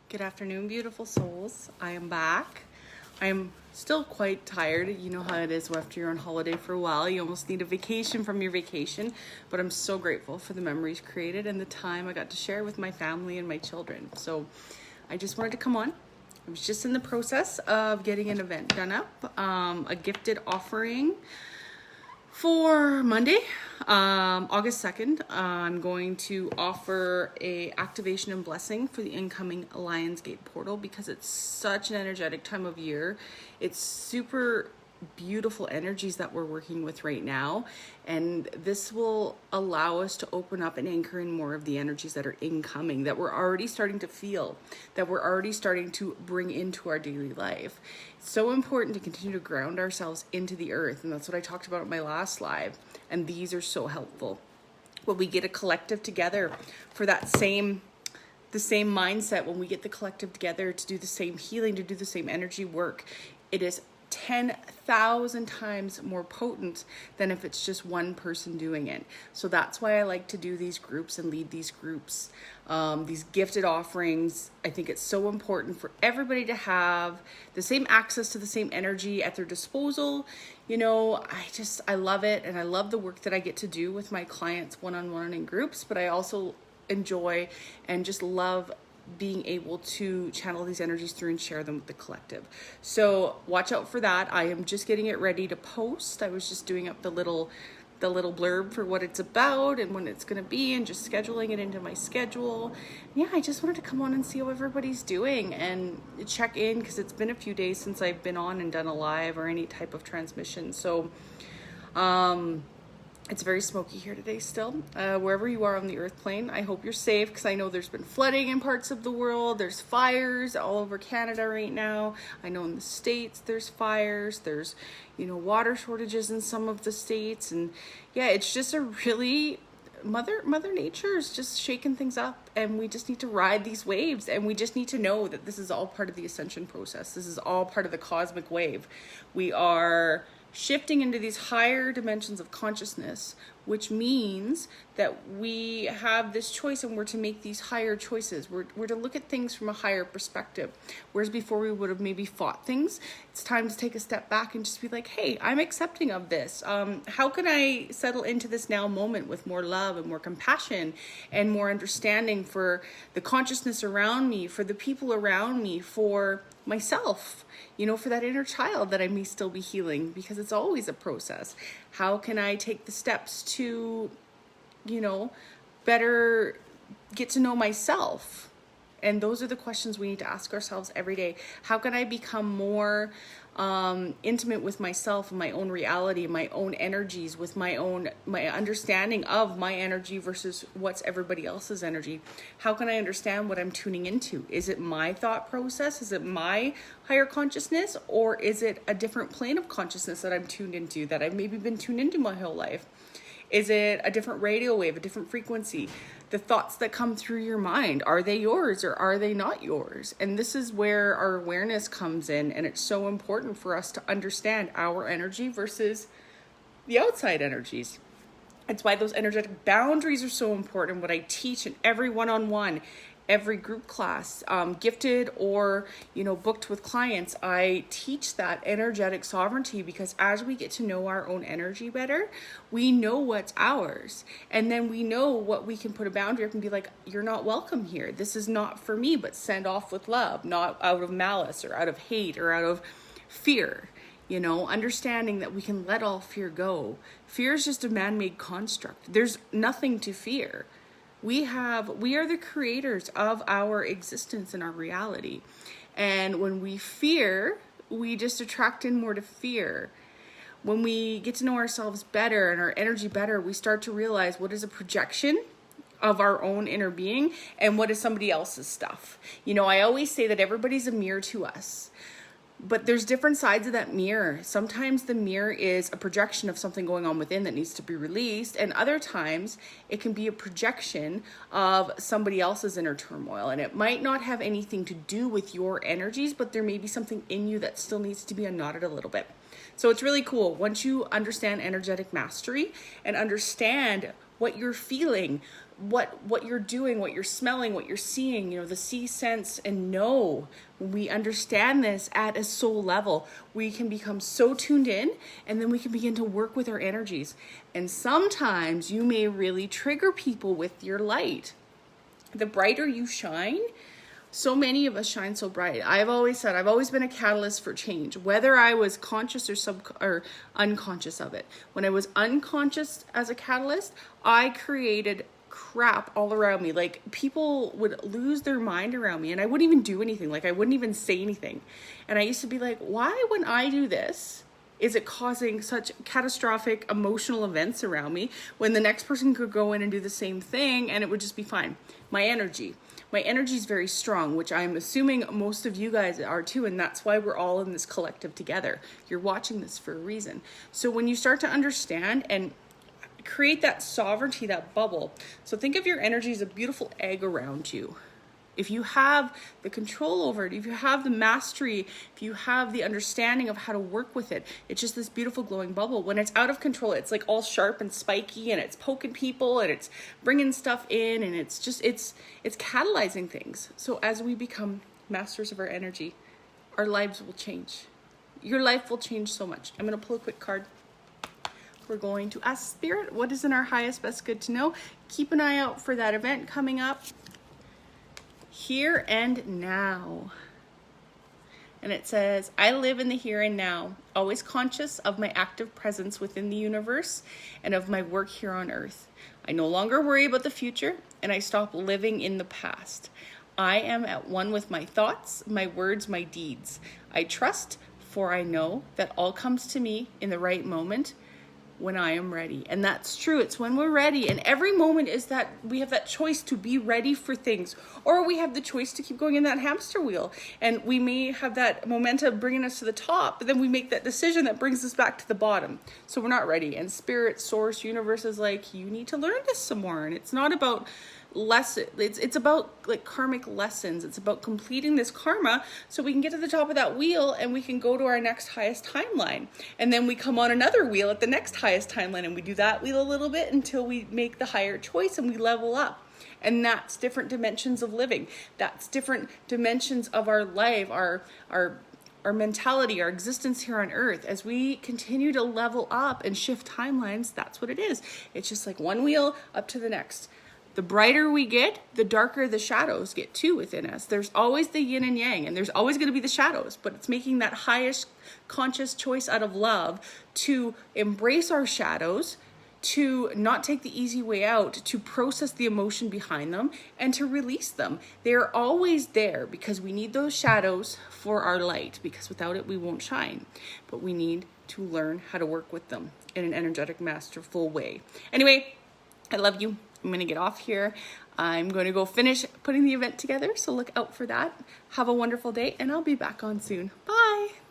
Good afternoon, beautiful souls. I am back. I am still quite tired. You know how it is after you're on holiday for a while. You almost need a vacation from your vacation. But I'm so grateful for the memories created and the time I got to share with my family and my children. So I just wanted to come on. I was just in the process of getting an event done up, a gifted offering for Monday, August 2nd. I'm going to offer a activation and blessing for the incoming Lionsgate portal because it's such an energetic time of year. It's super beautiful energies that we're working with right now, and this will allow us to open up and anchor in more of the energies that are incoming, that we're already starting to feel, that we're already starting to bring into our daily life. It's so important to continue to ground ourselves into the earth, and that's what I talked about in my last live, and these are so helpful. When we get a collective together for the same mindset, when we get the collective together to do the same healing, to do the same energy work, it is 10,000 times more potent than if it's just one person doing it. So that's why I like to do these groups and lead these groups, these gifted offerings. I think it's so important for everybody to have the same access to the same energy at their disposal. You know, I love it, and I love the work that I get to do with my clients one-on-one in groups, but I also enjoy and just love being able to channel these energies through and share them with the collective. So watch out for that. I am just getting it ready to post. I was just doing up the little blurb for what it's about and when it's going to be, and just scheduling it into my schedule. Yeah, I just wanted to come on and see how everybody's doing and check in, because it's been a few days since I've been on and done a live or any type of transmission. So it's very smoky here today still. Wherever you are on the earth plane, I hope you're safe, because I know there's been flooding in parts of the world. There's fires all over Canada right now. I know in the States there's fires. There's, water shortages in some of the states. And yeah, it's just a really, Mother Nature is just shaking things up, and we just need to ride these waves, and we just need to know that this is all part of the ascension process. This is all part of the cosmic wave. We are shifting into these higher dimensions of consciousness, which means that we have this choice, and we're to make these higher choices. We're to look at things from a higher perspective. Whereas before we would have maybe fought things, it's time to take a step back and just be like, hey, I'm accepting of this. How can I settle into this now moment with more love and more compassion and more understanding for the consciousness around me, for the people around me, for myself, for that inner child that I may still be healing, because it's always a process. How can I take the steps to, better get to know myself? And those are the questions we need to ask ourselves every day. How can I become more intimate with myself and my own reality, my own energies, with my understanding of my energy versus what's everybody else's energy? How can I understand what I'm tuning into? Is it my thought process? Is it my higher consciousness? Or is it a different plane of consciousness that I'm tuned into, that I've maybe been tuned into my whole life? Is it a different radio wave, a different frequency? The thoughts that come through your mind, are they yours or are they not yours? And this is where our awareness comes in, and it's so important for us to understand our energy versus the outside energies. It's why those energetic boundaries are so important. What I teach in every one-on-one, every group class, gifted or, booked with clients, I teach that energetic sovereignty, because as we get to know our own energy better, we know what's ours. And then we know what we can put a boundary up and be like, you're not welcome here. This is not for me, but send off with love, not out of malice or out of hate or out of fear. Understanding that we can let all fear go. Fear is just a man-made construct. There's nothing to fear. We are the creators of our existence and our reality. And when we fear, we just attract in more to fear. When we get to know ourselves better and our energy better, we start to realize what is a projection of our own inner being and what is somebody else's stuff. I always say that everybody's a mirror to us. But there's different sides of that mirror. Sometimes the mirror is a projection of something going on within that needs to be released. And other times it can be a projection of somebody else's inner turmoil. And it might not have anything to do with your energies, but there may be something in you that still needs to be unknotted a little bit. So it's really cool. Once you understand energetic mastery and understand what you're feeling, what you're doing, what you're smelling, what you're seeing, the see, sense, and know. When we understand this at a soul level, we can become so tuned in, and then we can begin to work with our energies. And sometimes you may really trigger people with your light. The brighter you shine, so many of us shine so bright. I've always said I've always been a catalyst for change, whether I was conscious or unconscious of it. When I was unconscious as a catalyst, I created crap all around me. Like, people would lose their mind around me, and I wouldn't even do anything. Like, I wouldn't even say anything. And I used to be like, why, when I do this, is it causing such catastrophic emotional events around me, when the next person could go in and do the same thing and it would just be fine? My energy is very strong, which I'm assuming most of you guys are too, and that's why we're all in this collective together. You're watching this for a reason. So when you start to understand and create that sovereignty, that bubble. So think of your energy as a beautiful egg around you. If you have the control over it, if you have the mastery, if you have the understanding of how to work with it, it's just this beautiful glowing bubble. When it's out of control, it's like all sharp and spiky, and it's poking people, and it's bringing stuff in, and it's catalyzing things. So as we become masters of our energy, our lives will change. Your life will change so much. I'm going to pull a quick card. We're going to ask Spirit, what is in our highest best good to know? Keep an eye out for that event coming up. Here and now. And it says, I live in the here and now, always conscious of my active presence within the universe and of my work here on earth. I no longer worry about the future, and I stop living in the past. I am at one with my thoughts, my words, my deeds. I trust, for I know that all comes to me in the right moment, when I am ready. And that's true. It's when we're ready. And every moment is that we have that choice to be ready for things, or we have the choice to keep going in that hamster wheel. And we may have that momentum bringing us to the top, but then we make that decision that brings us back to the bottom. So we're not ready. And Spirit, Source, Universe is like, you need to learn this some more. And it's not about it's about like karmic lessons. It's about completing this karma so we can get to the top of that wheel and we can go to our next highest timeline. And then we come on another wheel at the next highest timeline, and we do that wheel a little bit until we make the higher choice and we level up. And that's different dimensions of living. That's different dimensions of our life, our mentality, our existence here on earth. As we continue to level up and shift timelines, that's what it is. It's just like one wheel up to the next. The brighter we get, the darker the shadows get too within us. There's always the yin and yang, and there's always going to be the shadows, but it's making that highest conscious choice out of love to embrace our shadows, to not take the easy way out, to process the emotion behind them, and to release them. They're always there because we need those shadows for our light, because without it, we won't shine. But we need to learn how to work with them in an energetic, masterful way. Anyway, I love you. I'm going to get off here. I'm going to go finish putting the event together, so look out for that. Have a wonderful day, and I'll be back on soon. Bye.